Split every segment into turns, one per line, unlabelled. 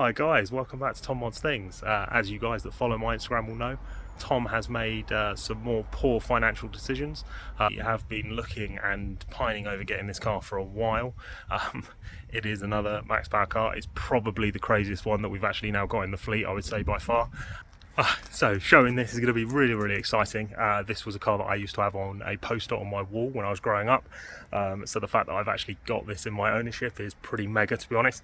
Hi guys, welcome back to Tom Mods Things. As you guys that follow my Instagram will know, Tom has made some more poor financial decisions. We have been looking and pining over getting this car for a while. It is another max power car. It's probably the craziest one that we've actually now got in the fleet, I would say, by far. So showing this is going to be really exciting. This was a car that I used to have on a poster on my wall when I was growing up, so the fact that I've actually got this in my ownership is pretty mega, to be honest.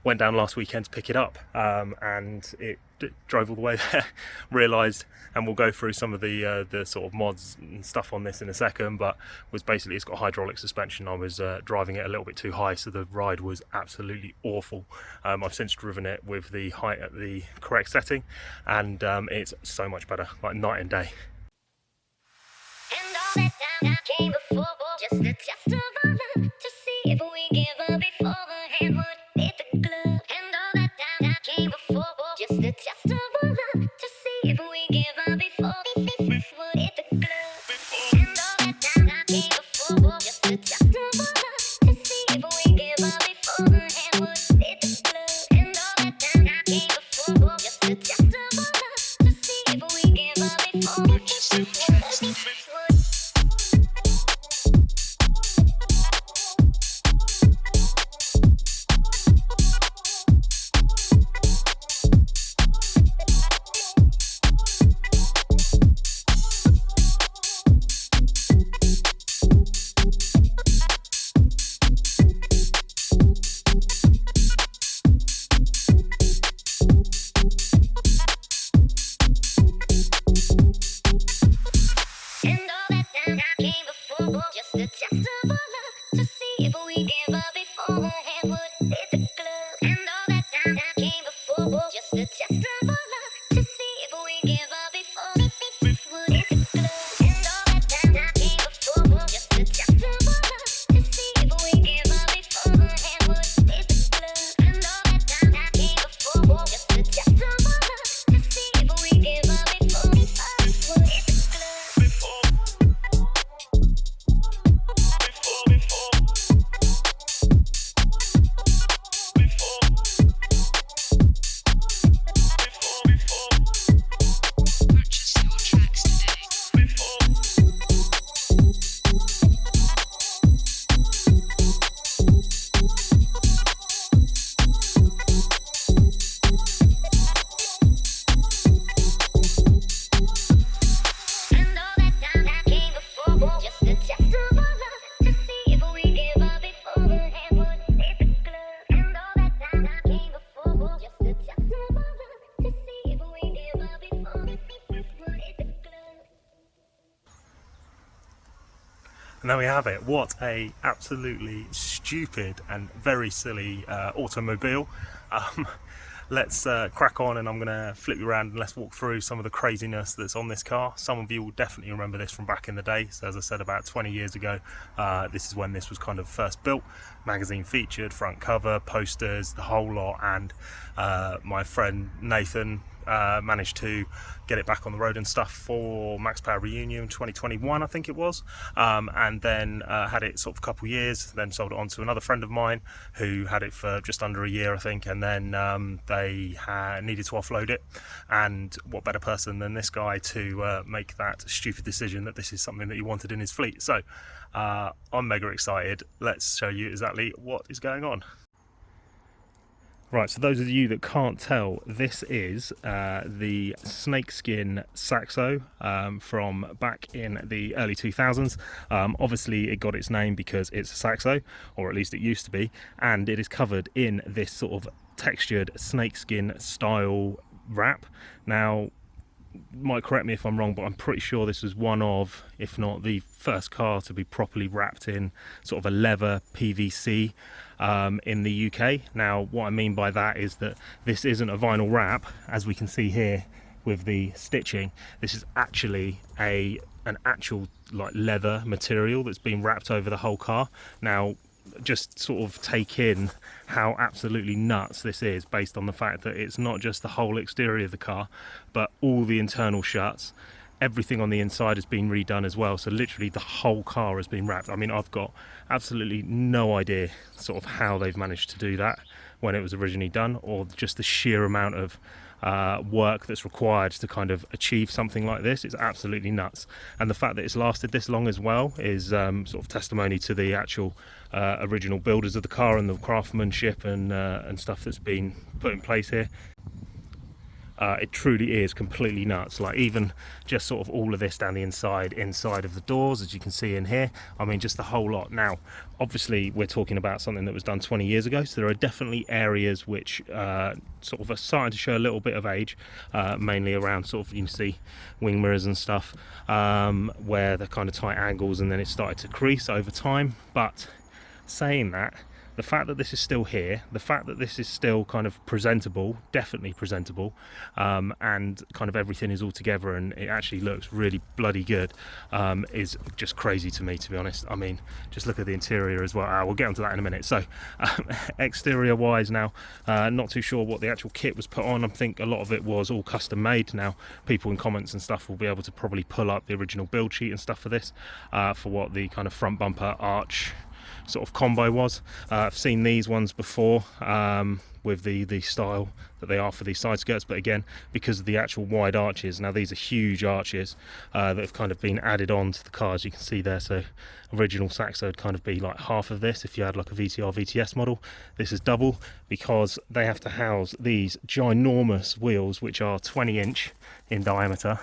Went down last weekend to pick it up, and it drove all the way there. Realised, and we'll go through some of the sort of mods and stuff on this in a second, but was basically it's got hydraulic suspension. I was driving it a little bit too high, so the ride was absolutely awful. I've since driven it with the height at the correct setting, and it's so much better, like night and day.
And all that time I came before, just a test of our love, to see if we give up before the hand would hit the glove. And all that time I came before, just a test of our love, to see if we give up before this would hit the glove. And all that time I came before, just a test of our love, to see if we give up before the hand would hit the glove. And all that time I came before, just a test of our love, to see if we give up before this would hit the glove. And all that time I came before, just a test of our love, to see if we give up before the hand would hit the glove. And all that time I came before, just a test of our love, to see if we give up before this would hit the glove. And all that time I came before, just a test of our love, to see if we give up before the hand would hit the glove. And all that time I came before, just a test of our love, to see if we give up before this would hit the glove. And all that time I came before, just a test of our love, to see if we give up before the hand would hit the glove. And all that time I came before, just a test of our love, to see if we give up before this would hit the glove.
And there we have it. What a absolutely stupid and very silly automobile. Let's crack on, and I'm going to flip you around and let's walk through some of the craziness that's on this car. Some of you will definitely remember this from back in the day. So as I said, about 20 years ago, this is when this was kind of first built. Magazine featured, front cover, posters, the whole lot, and my friend Nathan managed to get it back on the road and stuff for Max Power Reunion 2021, I think it was, and then had it sort of a couple years, then sold it on to another friend of mine who had it for just under a year, I think, and then they needed to offload it, and what better person than this guy to make that stupid decision that this is something that he wanted in his fleet. So I'm mega excited. Let's show you exactly what is going on. Right, so those of you that can't tell, this is the snakeskin saxo from back in the early 2000s. Obviously it got its name because it's a saxo, or at least it used to be, and it is covered in this sort of textured snakeskin style wrap. Now, might correct me if I'm wrong, but I'm pretty sure this was one of, if not the first car to be properly wrapped in sort of a leather PVC in the UK. Now, what I mean by that is that this isn't a vinyl wrap, as we can see here with the stitching. This is actually an actual like leather material that's been wrapped over the whole car. Now, just sort of take in how absolutely nuts this is, based on the fact that it's not just the whole exterior of the car, but all the internal shuts. Everything on the inside has been redone as well, so literally the whole car has been wrapped. I mean, I've got absolutely no idea sort of how they've managed to do that when it was originally done, or just the sheer amount of work that's required to kind of achieve something like this is absolutely nuts. And the fact that it's lasted this long as well is sort of testimony to the actual original builders of the car and the craftsmanship and stuff that's been put in place here. It truly is completely nuts. Like, even just sort of all of this down the inside of the doors, as you can see in here, I mean, just the whole lot. Now obviously we're talking about something that was done 20 years ago, so there are definitely areas which sort of are starting to show a little bit of age, mainly around sort of, you can see wing mirrors and stuff, where they're kind of tight angles, and then it started to crease over time. But saying that, the fact that this is still here, the fact that this is still kind of presentable, definitely presentable, and kind of everything is all together and it actually looks really bloody good, is just crazy to me, to be honest. I mean, just look at the interior as well. We'll get onto that in a minute. So exterior wise now, not too sure what the actual kit was put on. I think a lot of it was all custom made. Now people in comments and stuff will be able to probably pull up the original build sheet and stuff for this, for what the kind of front bumper arch sort of combo was. I've seen these ones before, with the style that they are for these side skirts, but again, because of the actual wide arches, now these are huge arches that have kind of been added on to the car, as you can see there. So original Saxo would kind of be like half of this if you had like a VTR VTS model. This is double, because they have to house these ginormous wheels which are 20-inch in diameter,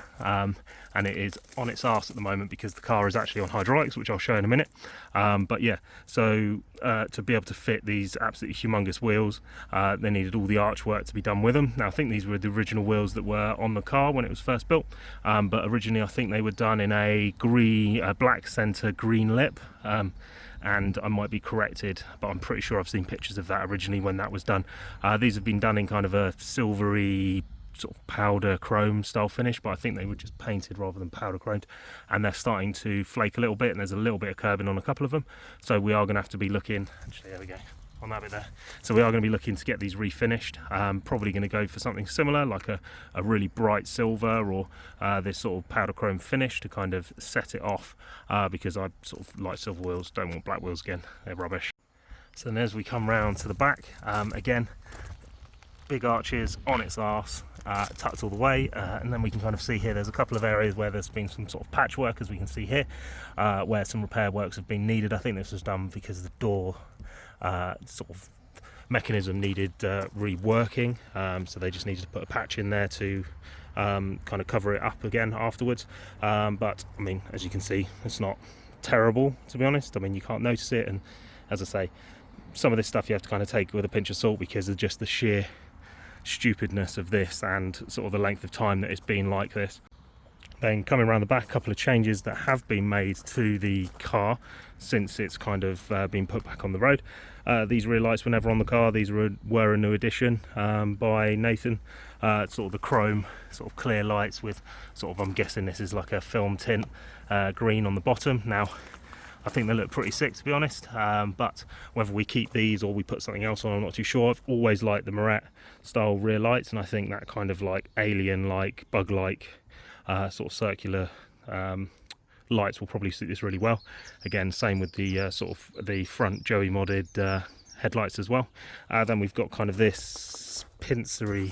and it is on its arse at the moment because the car is actually on hydraulics, which I'll show in a minute. But yeah, so to be able to fit these absolutely humongous wheels, they needed all the arch work to be done with them. Now I think these were the original wheels that were on the car when it was first built, but originally I think they were done in a black center green lip, and I might be corrected, but I'm pretty sure I've seen pictures of that originally when that was done. These have been done in kind of a silvery sort of powder chrome style finish, but I think they were just painted rather than powder chromed, and they're starting to flake a little bit, and there's a little bit of curbing on a couple of them. So we are going to have to be looking, actually there we go, on that bit there. So we are going to be looking to get these refinished. Probably going to go for something similar, like a really bright silver, or this sort of powder chrome finish to kind of set it off, because I sort of like silver wheels, don't want black wheels again, they're rubbish. So then as we come round to the back, again, big arches on its arse, tucked all the way, and then we can kind of see here there's a couple of areas where there's been some sort of patchwork, as we can see here, where some repair works have been needed. I think this was done because the door sort of mechanism needed reworking, so they just needed to put a patch in there to kind of cover it up again afterwards. But I mean, as you can see, it's not terrible, to be honest. I mean, you can't notice it, and as I say, some of this stuff you have to kind of take with a pinch of salt because of just the sheer stupidness of this and sort of the length of time that it's been like this. Then coming around the back, a couple of changes that have been made to the car since it's kind of been put back on the road. These rear lights were never on the car. These were a new addition by Nathan. Sort of the chrome, sort of clear lights with sort of, I'm guessing this is like a film tint green on the bottom. Now I think they look pretty sick, to be honest, but whether we keep these or we put something else on, I'm not too sure. I've always liked the Moret style rear lights, and I think that kind of like alien-like, bug-like sort of circular lights will probably suit this really well. Again, same with the sort of the front Joey modded headlights as well. Then we've got kind of this pincery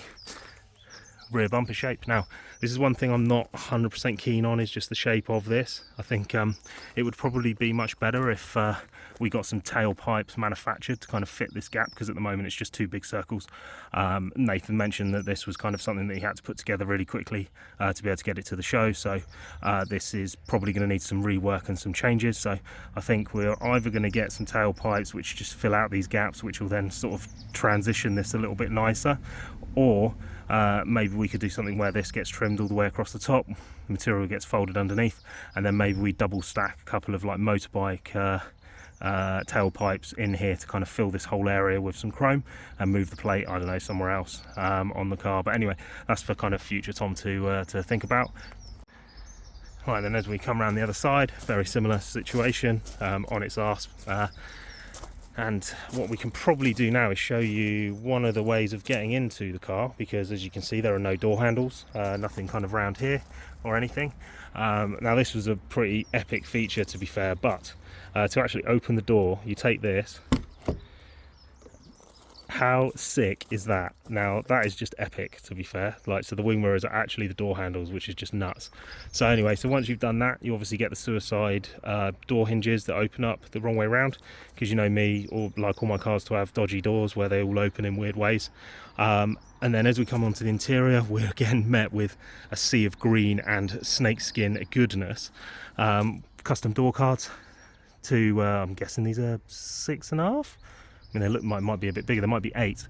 rear bumper shape. Now this is one thing I'm not 100% keen on, is just the shape of this. I think it would probably be much better if we got some tailpipes manufactured to kind of fit this gap, because at the moment it's just two big circles. Nathan mentioned that this was kind of something that he had to put together really quickly to be able to get it to the show, so this is probably going to need some rework and some changes. So I think we're either going to get some tailpipes which just fill out these gaps, which will then sort of transition this a little bit nicer, or maybe we could do something where this gets trimmed all the way across the top, the material gets folded underneath, and then maybe we double stack a couple of like motorbike tailpipes in here to kind of fill this whole area with some chrome and move the plate, I don't know, somewhere else on the car. But anyway, that's for kind of future Tom to think about. Right, then as we come around the other side, very similar situation, on its arse. And what we can probably do now is show you one of the ways of getting into the car, because as you can see there are no door handles, nothing kind of round here or anything. Now this was a pretty epic feature, to be fair, but to actually open the door, you take this, How sick is that? Now that is just epic, to be fair. Like, so the wing mirrors are actually the door handles, which is just nuts. So anyway, so once you've done that, you obviously get the suicide door hinges that open up the wrong way around, because you know me, or like all my cars to have dodgy doors where they all open in weird ways. And then as we come onto the interior, we're again met with a sea of green and snakeskin goodness. Custom door cards to I'm guessing these are 6.5. I mean, they look might be a bit bigger. They might be 8.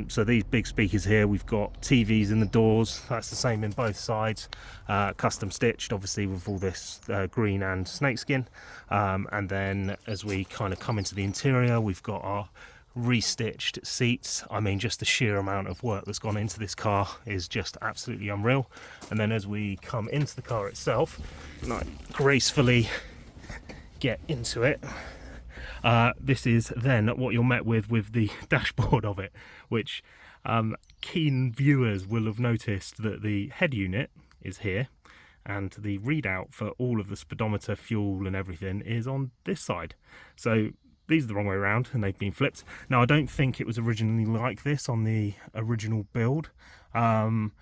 So these big speakers here, we've got TVs in the doors. That's the same in both sides. Custom stitched, obviously, with all this green and snakeskin. And then as we kind of come into the interior, we've got our restitched seats. I mean, just the sheer amount of work that's gone into this car is just absolutely unreal. And then as we come into the car itself, like gracefully get into it. This is then what you're met with the dashboard of it, which keen viewers will have noticed that the head unit is here and the readout for all of the speedometer, fuel and everything is on this side. So these are the wrong way around and they've been flipped. Now I don't think it was originally like this on the original build. From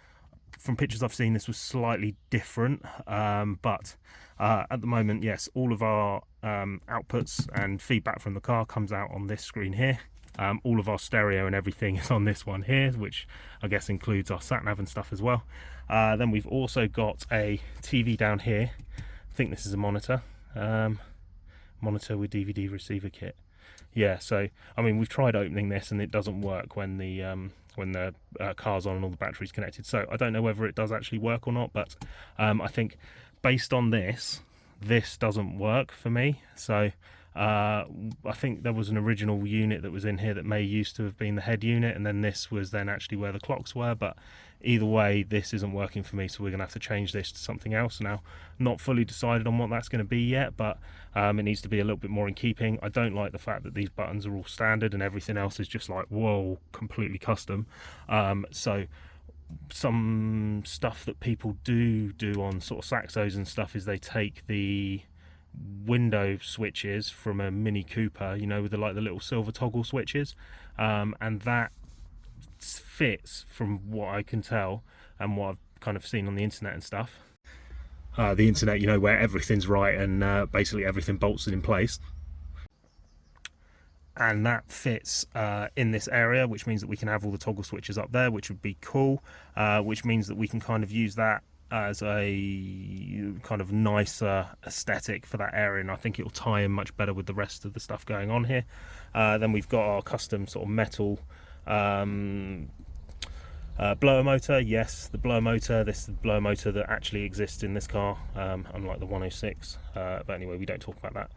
pictures I've seen, this was slightly different, but at the moment, yes, all of our outputs and feedback from the car comes out on this screen here. All of our stereo and everything is on this one here, which I guess includes our sat nav and stuff as well. Then we've also got a TV down here. I think this is a monitor. Monitor with DVD receiver kit. Yeah, so I mean, we've tried opening this and it doesn't work when the car's on and all the batteries connected. So I don't know whether it does actually work or not, but I think based on this doesn't work for me. So I think there was an original unit that was in here that may used to have been the head unit, and then this was then actually where the clocks were. But either way, this isn't working for me, so we're gonna have to change this to something else now. Not fully decided on what that's going to be yet, but it needs to be a little bit more in keeping. I don't like the fact that these buttons are all standard and everything else is just like, whoa, completely custom. So some stuff that people do on sort of saxos and stuff is they take the window switches from a Mini Cooper, you know, with the little silver toggle switches, and that fits from what I can tell and what I've kind of seen on the internet and stuff. The internet, you know, where everything's right and basically everything bolts in place. And that fits in this area, which means that we can have all the toggle switches up there, which would be cool, which means that we can kind of use that as a kind of nicer aesthetic for that area, and I think it'll tie in much better with the rest of the stuff going on here. Then we've got our custom sort of metal blower motor. Yes, the blower motor. This is the blower motor that actually exists in this car, unlike the 106. But anyway, we don't talk about that.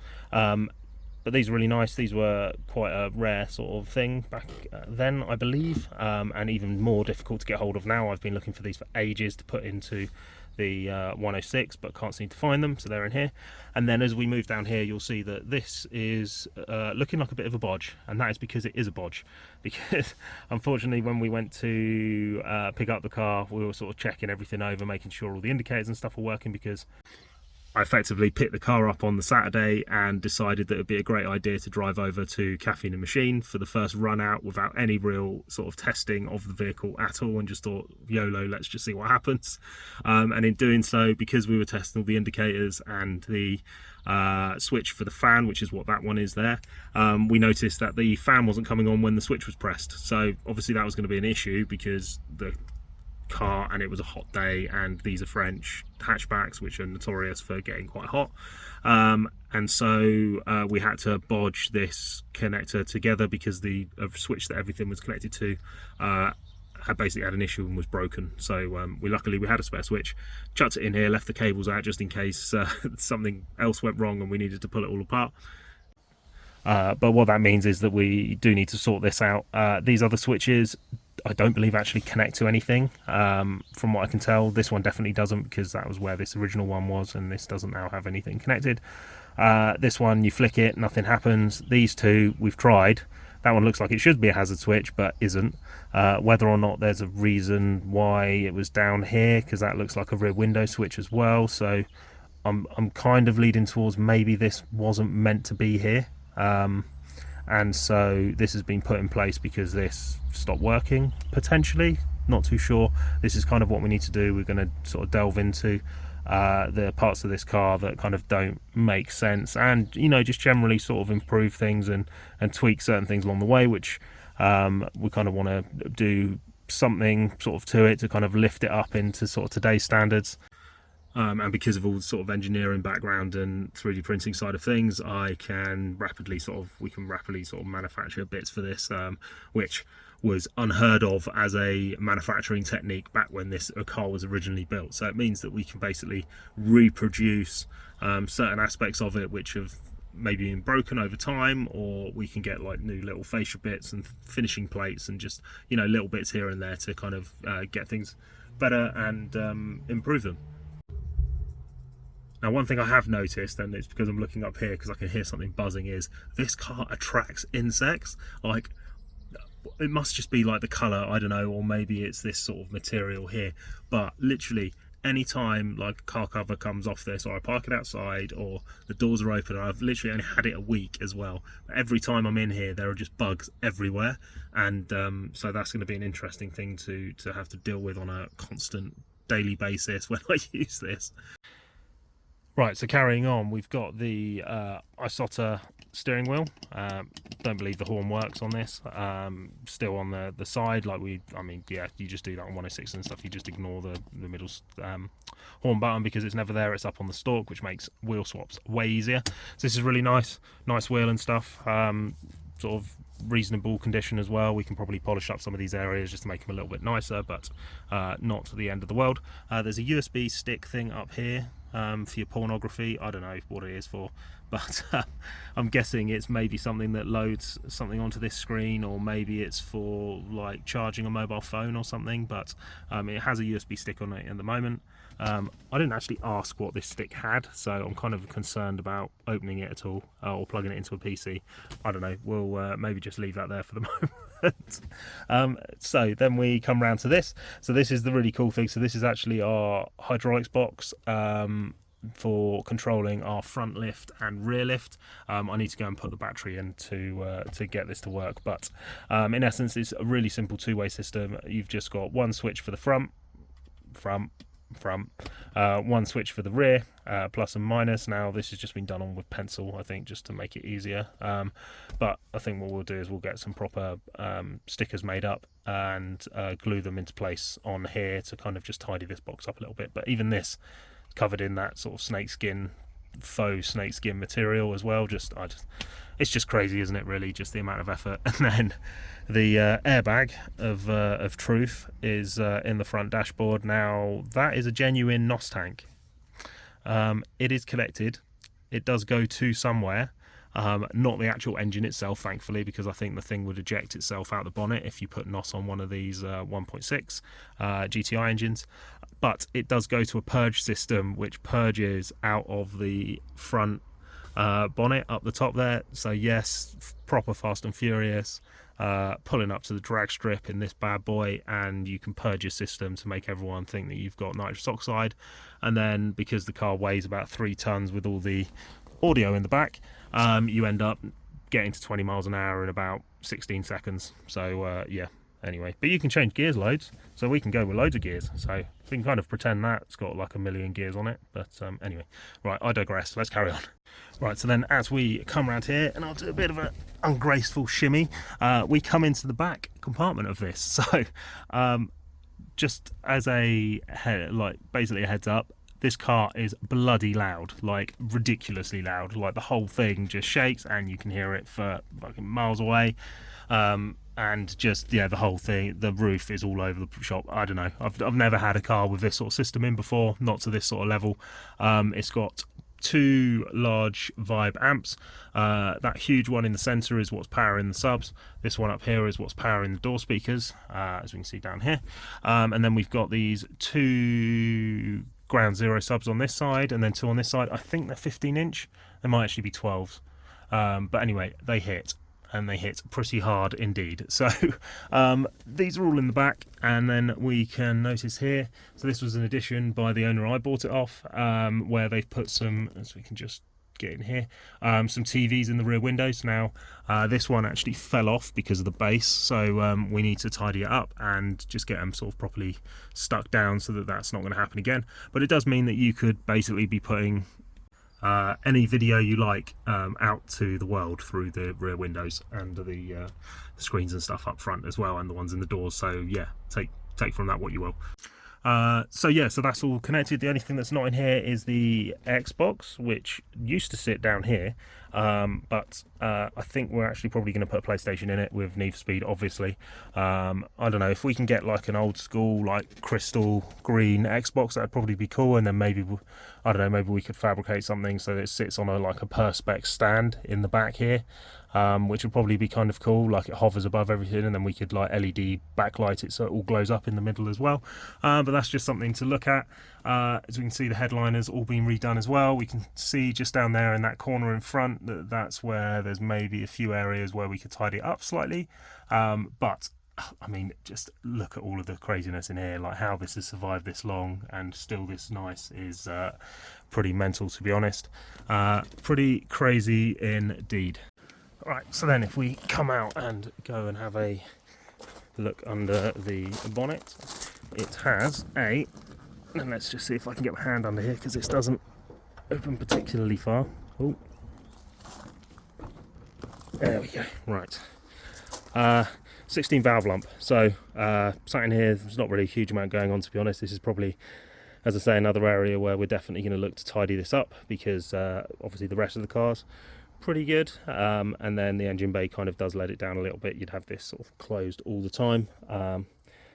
But these are really nice. These were quite a rare sort of thing back then, I believe, and even more difficult to get hold of now. I've been looking for these for ages to put into the 106, but can't seem to find them, so they're in here. And then as we move down here, you'll see that this is looking like a bit of a bodge, and that is because it is a bodge. Because unfortunately, when we went to pick up the car, we were sort of checking everything over, making sure all the indicators and stuff were working, because I effectively picked the car up on the Saturday and decided that it would be a great idea to drive over to Caffeine and Machine for the first run out without any real sort of testing of the vehicle at all, and just thought, YOLO, let's just see what happens. And in doing so, because we were testing all the indicators and the switch for the fan, which is what that one is there, we noticed that the fan wasn't coming on when the switch was pressed. So obviously that was going to be an issue because the car, and it was a hot day, and these are French hatchbacks which are notorious for getting quite hot, and so we had to bodge this connector together because the switch that everything was connected to had basically had an issue and was broken. So we luckily had a spare switch, chucked it in here, left the cables out just in case something else went wrong and we needed to pull it all apart. But what that means is that we do need to sort this out. These other switches I don't believe actually connect to anything, from what I can tell. This one definitely doesn't, because that was where this original one was, and this doesn't now have anything connected. This one, you flick it, nothing happens. These two we've tried. That one looks like it should be a hazard switch, but isn't. Whether or not there's a reason why it was down here, because that looks like a rear window switch as well, so I'm kind of leading towards maybe this wasn't meant to be here. and so this has been put in place because this stopped working, potentially, not too sure. This is kind of what we need to do. We're going to sort of delve into the parts of this car that kind of don't make sense, and you know, just generally sort of improve things and tweak certain things along the way, which we kind of want to do something sort of to it to kind of lift it up into sort of today's standards. And because of all the sort of engineering background and 3D printing side of things, we can rapidly sort of manufacture bits for this, which was unheard of as a manufacturing technique back when this car was originally built. So it means that we can basically reproduce certain aspects of it which have maybe been broken over time, or we can get like new little fascia bits and finishing plates and just, you know, little bits here and there to kind of get things better and improve them. Now, one thing I have noticed, and it's because I'm looking up here because I can hear something buzzing, is this car attracts insects. Like, it must just be like the colour, I don't know, or maybe it's this sort of material here, but literally anytime like a car cover comes off this, or I park it outside, or the doors are open, and I've literally only had it a week as well, but every time I'm in here there are just bugs everywhere, and so that's going to be an interesting thing to have to deal with on a constant daily basis when I use this. Right, so carrying on, we've got the Isotta steering wheel. Don't believe the horn works on this. Still on the side, like I mean, yeah, you just do that on 106 and stuff. You just ignore the middle horn button because it's never there. It's up on the stalk, which makes wheel swaps way easier. So this is really nice wheel and stuff. Sort of reasonable condition as well. We can probably polish up some of these areas just to make them a little bit nicer, but not the end of the world. There's a USB stick thing up here. For your pornography. I don't know what it is for, but I'm guessing it's maybe something that loads something onto this screen, or maybe it's for like charging a mobile phone or something, but it has a USB stick on it at the moment. I didn't actually ask what this stick had, so I'm kind of concerned about opening it at all, or plugging it into a PC. I don't know, we'll maybe just leave that there for the moment. So then we come round to this. So this is the really cool thing. So this is actually our hydraulics box for controlling our front lift and rear lift. I need to go and put the battery in to get this to work, but in essence it's a really simple two-way system. You've just got one switch for the front, one switch for the rear, plus and minus. Now this has just been done on with pencil, I think, just to make it easier, but I think what we'll do is we'll get some proper stickers made up and glue them into place on here to kind of just tidy this box up a little bit. But even this is covered in that sort of faux snakeskin material as well. It's just crazy, isn't it, really, just the amount of effort. And then the airbag of truth is in the front dashboard. Now that is a genuine NOS tank. It is connected, it does go to somewhere, not the actual engine itself, thankfully, because I think the thing would eject itself out the bonnet if you put NOS on one of these 1.6 GTI engines. But it does go to a purge system which purges out of the front bonnet up the top there. So yes, proper Fast and Furious, pulling up to the drag strip in this bad boy, and you can purge your system to make everyone think that you've got nitrous oxide. And then because the car weighs about 3 tons with all the audio in the back, you end up getting to 20 miles an hour in about 16 seconds. So yeah, anyway, but you can change gears loads, so we can go with loads of gears, so we can kind of pretend that it's got like a million gears on it. But anyway, right, I digress, let's carry on. Right, so then as we come around here, and I'll do a bit of an ungraceful shimmy, we come into the back compartment of this. So just as basically a heads up, this car is bloody loud, like ridiculously loud. Like the whole thing just shakes and you can hear it for fucking miles away. And just, yeah, the whole thing, the roof is all over the shop. I don't know, I've never had a car with this sort of system in before, not to this sort of level. It's got 2 large Vibe amps. That huge one in the center is what's powering the subs. This one up here is what's powering the door speakers, as we can see down here. And then we've got these 2 ground zero subs on this side, and then 2 on this side. I think they're 15-inch. They might actually be 12s. But anyway, they hit, and they hit pretty hard indeed. So these are all in the back, and then we can notice here, so this was an addition by the owner I bought it off, where they've put some, as we can just get in here. Some TVs in the rear windows. Now this one actually fell off because of the base, so we need to tidy it up and just get them sort of properly stuck down so that that's not going to happen again. But it does mean that you could basically be putting any video you like out to the world through the rear windows and the screens and stuff up front as well, and the ones in the doors. So yeah, take from that what you will. So yeah, so that's all connected. The only thing that's not in here is the Xbox, which used to sit down here, but I think we're actually probably going to put a PlayStation in it with Need for Speed, obviously. I don't know, if we can get like an old school, like crystal green Xbox, that'd probably be cool. And then maybe, I don't know, maybe we could fabricate something so that it sits on like a perspex stand in the back here, which would probably be kind of cool, like it hovers above everything, and then we could like LED backlight it so it all glows up in the middle as well. But that's just something to look at. As we can see, the headliner's all been redone as well. We can see just down there in that corner in front that that's where there's maybe a few areas where we could tidy it up slightly. But I mean, just look at all of the craziness in here, like how this has survived this long and still this nice is pretty mental, to be honest. Pretty crazy indeed. Right, so then if we come out and go and have a look under the bonnet, it has a, and let's just see if I can get my hand under here because this doesn't open particularly far. Oh, there we go. Right, 16 valve lump. So sat in here, there's not really a huge amount going on, to be honest. This is probably, as I say, another area where we're definitely going to look to tidy this up because obviously the rest of the car's pretty good, and then the engine bay kind of does let it down a little bit. You'd have this sort of closed all the time,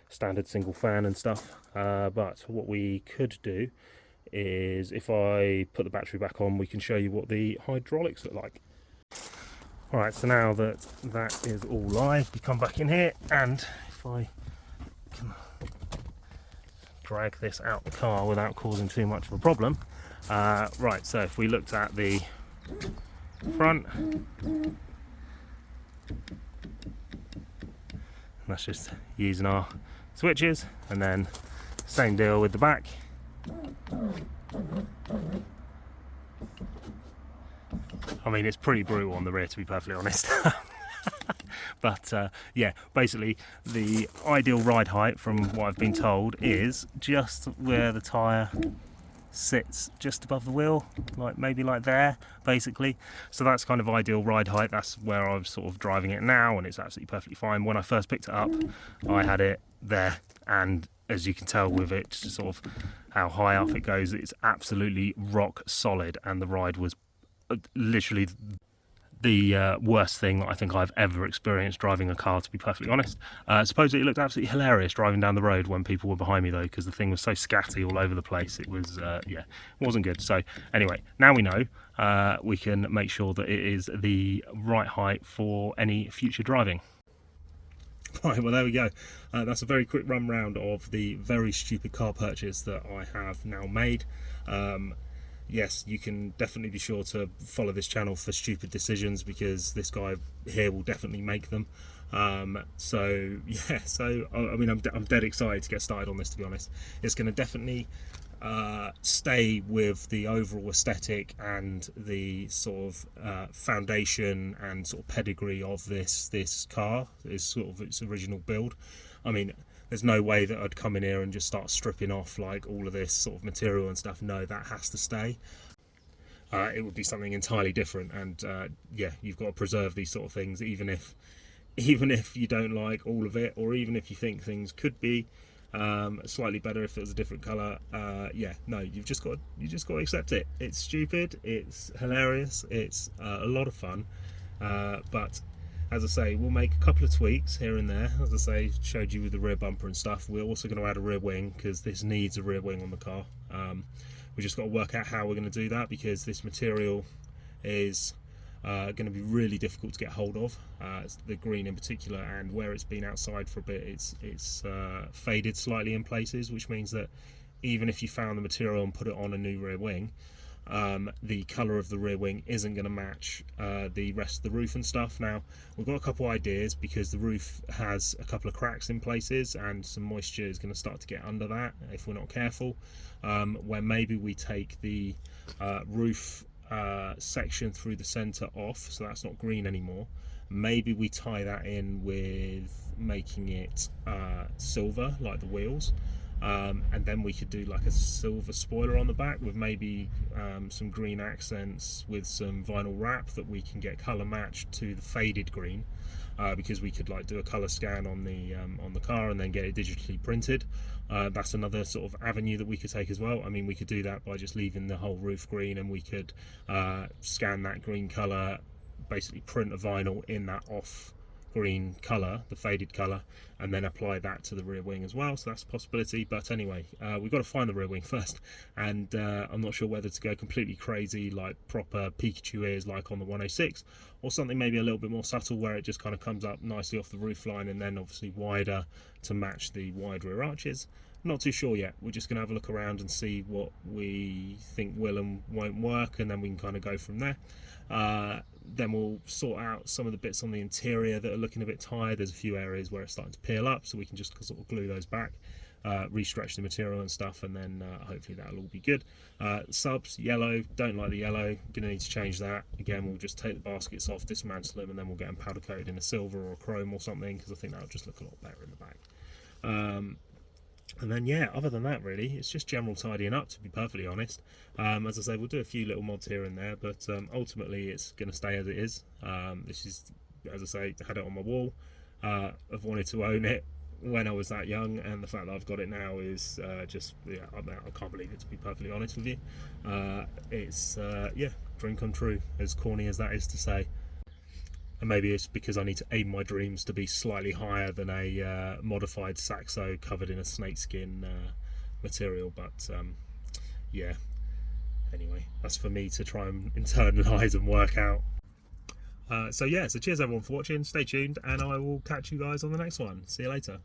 standard single fan and stuff, but what we could do is, if I put the battery back on, we can show you what the hydraulics look like. Alright, so now that that is all live, we come back in here, and if I can drag this out the car without causing too much of a problem, right, so if we looked at the front, that's just using our switches, and then same deal with the back. I mean, it's pretty brutal on the rear, to be perfectly honest. But yeah, basically the ideal ride height, from what I've been told, is just where the tyre sits just above the wheel, like maybe like there, basically. So that's kind of ideal ride height. That's where I'm sort of driving it now, and it's absolutely perfectly fine. When I first picked it up, I had it there, and as you can tell with it, just sort of how high up it goes, it's absolutely rock solid, and the ride was literally the worst thing that I think I've ever experienced driving a car, to be perfectly honest. Supposedly it looked absolutely hilarious driving down the road when people were behind me, though, because the thing was so scatty all over the place. It was yeah, it wasn't good. So anyway, now we know, we can make sure that it is the right height for any future driving. Right, well there we go. That's a very quick run round of the very stupid car purchase that I have now made. Yes, you can definitely be sure to follow this channel for stupid decisions, because this guy here will definitely make them. So yeah, so I mean, I'm dead excited to get started on this, to be honest. It's going to definitely stay with the overall aesthetic and the sort of foundation and sort of pedigree of this car, is sort of its original build. I mean, there's no way that I'd come in here and just start stripping off like all of this sort of material and stuff. No, that has to stay. It would be something entirely different, and yeah, you've got to preserve these sort of things, even if you don't like all of it, or even if you think things could be slightly better if it was a different colour. Yeah, no, you just got to accept it. It's stupid, it's hilarious, it's a lot of fun, but as I say, we'll make a couple of tweaks here and there. As I say, showed you with the rear bumper and stuff. We're also going to add a rear wing, because this needs a rear wing on the car. We just got to work out how we're going to do that, because this material is going to be really difficult to get hold of. The green in particular, and where it's been outside for a bit, it's faded slightly in places, which means that even if you found the material and put it on a new rear wing, the colour of the rear wing isn't going to match the rest of the roof and stuff. Now, we've got a couple ideas, because the roof has a couple of cracks in places, and some moisture is going to start to get under that if we're not careful, where maybe we take the roof section through the center off, so that's not green anymore. Maybe we tie that in with making it silver, like the wheels, and then we could do like a silver spoiler on the back with maybe some green accents with some vinyl wrap that we can get color matched to the faded green, because we could like do a color scan on the car and then get it digitally printed. That's another sort of avenue that we could take as well. I mean, we could do that by just leaving the whole roof green, and we could scan that green color, basically print a vinyl in that off green color, the faded color, and then apply that to the rear wing as well. So that's a possibility. But anyway, we've got to find the rear wing first, and I'm not sure whether to go completely crazy like proper Pikachu ears like on the 106, or something maybe a little bit more subtle where it just kind of comes up nicely off the roof line and then obviously wider to match the wide rear arches. Not too sure yet. We're just going to have a look around and see what we think will and won't work, and then we can kind of go from there. Then we'll sort out some of the bits on the interior that are looking a bit tired. There's a few areas where it's starting to peel up, so we can just sort of glue those back, re-stretch the material and stuff, and then hopefully that'll all be good. Subs, yellow, don't like the yellow, gonna need to change that. Again, we'll just take the baskets off, dismantle them, and then we'll get them powder coated in a silver or a chrome or something, because I think that'll just look a lot better in the back. And then yeah, other than that really, it's just general tidying up, to be perfectly honest. As I say, we'll do a few little mods here and there, but ultimately it's going to stay as it is. This is, as I say, I had it on my wall. I've wanted to own it when I was that young, and the fact that I've got it now is just, yeah, I can't believe it, to be perfectly honest with you. It's yeah, dream come true, as corny as that is to say. And maybe it's because I need to aim my dreams to be slightly higher than a modified saxo covered in a snakeskin material, but yeah, anyway, that's for me to try and internalise and work out. So yeah, so cheers everyone for watching, stay tuned, and I will catch you guys on the next one. See you later.